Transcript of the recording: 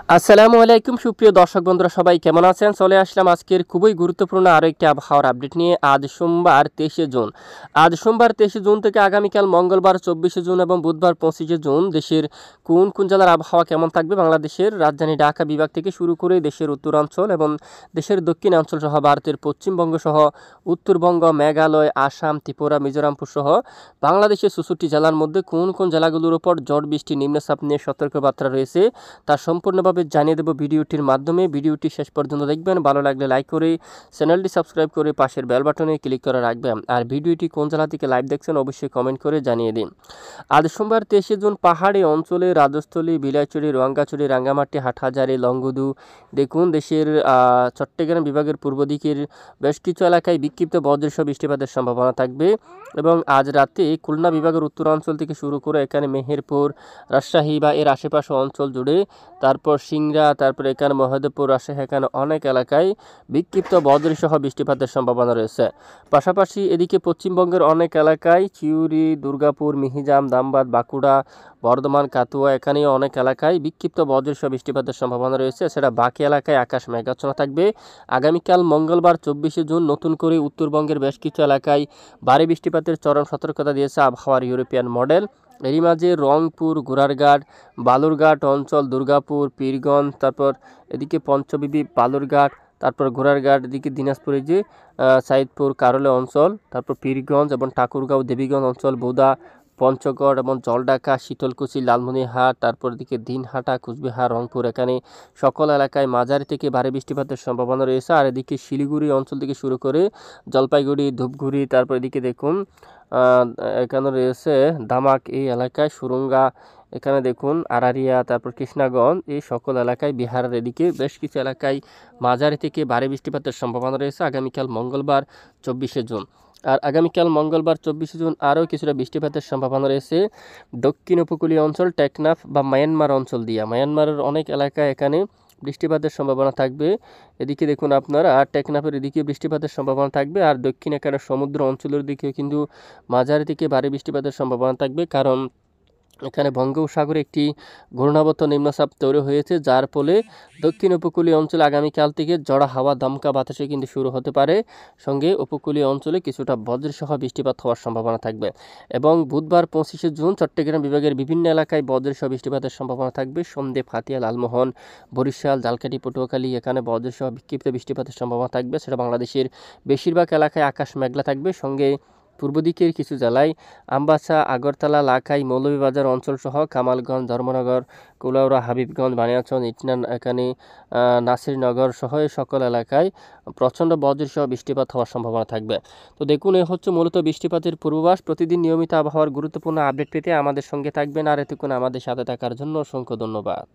আসসালামু আলাইকুম সুপ্রিয় দর্শক বন্ধুরা সবাই কেমন আছেন? চলে আসলাম আজকের খুবই গুরুত্বপূর্ণ আরও একটি আবহাওয়ার আপডেট নিয়ে। আজ সোমবার 23শে জুন থেকে আগামীকাল মঙ্গলবার 24শে জুন এবং বুধবার 25শে জুন দেশের কোন কোন জেলার আবহাওয়া কেমন থাকবে, বাংলাদেশের রাজধানী ঢাকা বিভাগ থেকে শুরু করে দেশের উত্তরাঞ্চল এবং দেশের দক্ষিণাঞ্চল সহ ভারতের পশ্চিমবঙ্গ সহ উত্তরবঙ্গ, মেঘালয়, আসাম, ত্রিপুরা, মিজোরামপুর সহ বাংলাদেশের 64 জেলার মধ্যে কোন কোন জেলাগুলোর ওপর ঝড় বৃষ্টি নিম্নচাপ নিয়ে সতর্কবার্তা রয়েছে তা সম্পূর্ণভাবে জানিয়ে দেব ভিডিওটির মাধ্যমে। ভিডিওটি শেষ পর্যন্ত দেখবেন, ভালো লাগলে লাইক করে চ্যানেলটি সাবস্ক্রাইব করে পাশের বেল বাটনে ক্লিক করে রাখবেন। আর ভিডিওটি কোন জেলা থেকে লাইভ দেখছেন অবশ্যই কমেন্ট করে জানিয়ে দিন। আজ সোমবার 23শে জুন পাহাড়ি অঞ্চলে রাজস্থলী, বিলাইচুরি, রঙ্গাচুরি, রাঙ্গামাটি, হাটহাজারি, লংগদু দেখুন দেশের চট্টগ্রাম বিভাগের পূর্ব দিকের বেশ কিছু এলাকায় বিক্ষিপ্ত বজ্রসহ বৃষ্টিপাতের সম্ভাবনা থাকবে এবং আজ রাতে খুলনা বিভাগের উত্তরাঞ্চল থেকে শুরু করে এখানে মেহেরপুর, রাজশাহী বা এর আশেপাশে অঞ্চল জুড়ে, তারপর সিংড়া, তারপর এখানে মহদেবপুর, রাজশাহী, এখানে অনেক এলাকায় বিক্ষিপ্ত বজ্রসহ বৃষ্টিপাতের সম্ভাবনা রয়েছে। পাশাপাশি এদিকে পশ্চিমবঙ্গের অনেক এলাকায় চিউরি, দুর্গাপুর, মিহিজাম, ধামবাদ, বাঁকুড়া, বর্ধমান, কাতুয়া, এখানেও অনেক এলাকায় বিক্ষিপ্ত বজ্রসহ বৃষ্টিপাতের সম্ভাবনা রয়েছে। সেটা বাকি এলাকায় আকাশ মেঘাচ্ছন্ন থাকবে। আগামীকাল মঙ্গলবার 24শে জুন নতুন করে উত্তরবঙ্গের বেশ কিছু এলাকায় ভারী বৃষ্টিপাতের চরম সতর্কতা দিয়েছে আবহাওয়ার ইউরোপিয়ান মডেল। এরই মাঝে রংপুর, গোড়ারঘাট, বালুরঘাট অঞ্চল, দুর্গাপুর, পীরগঞ্জ, তারপর এদিকে পঞ্চবিবি, বালুরঘাট, তারপর ঘোড়ারঘাট, এদিকে দিনাজপুরে যে সাইদপুর, কারলে অঞ্চল, তারপর পীরগঞ্জ এবং ঠাকুরগাঁও, দেবীগঞ্জ অঞ্চল, বোদা, পঞ্চগড় এবং জলঢাকা, শীতলকুচি, লালমনিরহাট, তারপর এদিকে দিনহাটা, কুচবিহার, রংপুর, এখানে সকল এলাকায় মাঝারি থেকে ভারী বৃষ্টিপাতের সম্ভাবনা রয়েছে। আর এদিকে শিলিগুড়ি অঞ্চল থেকে শুরু করে জলপাইগুড়ি, ধূপগুড়ি, তারপর এদিকে দেখুন এখানে রয়েছে দামাক, এই এলাকায় সুরঙ্গা, এখানে দেখুন আরারিয়া, তারপর কৃষ্ণাগঞ্জ, এই সকল এলাকায় বিহারের এদিকে বেশ কিছু এলাকায় মাঝারি থেকে ভারী বৃষ্টিপাতের সম্ভাবনা রয়েছে আগামীকাল মঙ্গলবার 24শে জুন। আর আগামীকাল মঙ্গলবার 24শে জুন আরও কিছুটা বৃষ্টিপাতের সম্ভাবনা রয়েছে দক্ষিণ উপকূলীয় অঞ্চল, টেকনাফ বা মায়ানমার অঞ্চল দিয়ে। মায়ানমারের অনেক এলাকায় এখানে বৃষ্টিপাতের সম্ভাবনা থাকবে। এদিকে দেখুন আপনারা টেকনাফের এদিকে বৃষ্টিপাতের সম্ভাবনা থাকবে। আর দক্ষিণ এখানে সমুদ্র অঞ্চলের দিকেও কিন্তু মাঝারি থেকে ভারী বৃষ্টিপাতের সম্ভাবনা থাকবে, কারণ এখানে বঙ্গোপসাগরে একটি ঘূর্ণাবর্ত নিম্নচাপ তৈরি হয়েছে, যার ফলে দক্ষিণ উপকূলীয় অঞ্চলে আগামীকাল থেকে ঝড়ো হাওয়া, দমকা বাতাসে কিন্তু শুরু হতে পারে। সঙ্গে উপকূলীয় অঞ্চলে কিছুটা বজ্রসহ বৃষ্টিপাত হওয়ার সম্ভাবনা থাকবে। এবং বুধবার 25শে জুন চট্টগ্রাম বিভাগের বিভিন্ন এলাকায় বজ্রসহ বৃষ্টিপাতের সম্ভাবনা থাকবে। সন্দেহ, হাতিয়া, লালমোহন, বরিশাল, ঝালকাঠি, পটুয়াখালী, এখানে বজ্রসহ বিক্ষিপ্ত বৃষ্টিপাতের সম্ভাবনা থাকবে। সেটা বাংলাদেশের বেশিরভাগ এলাকায় আকাশ মেঘলা থাকবে। সঙ্গে পূর্ব দিকের কিছু জেলায় আমবাসা, আগরতলা, লাখাই, মৌলভীবাজার অঞ্চলসহ কামালগঞ্জ, ধর্মনগর, কুলাউড়া, হাবিবগঞ্জ, বানিয়াচং, ইটনা, এখানে নাসিরনগর সহ এই সকল এলাকায় প্রচণ্ড বজ্রসহ বৃষ্টিপাত হওয়ার সম্ভাবনা থাকবে। তো দেখুন, এ হচ্ছে মূলত বৃষ্টিপাতের পূর্বাভাস। প্রতিদিন নিয়মিত আবহাওয়ার গুরুত্বপূর্ণ আপডেট পেতে আমাদের সঙ্গে থাকবেন। আর এতক্ষণ আমাদের সাথে থাকার জন্য অসংখ্য ধন্যবাদ।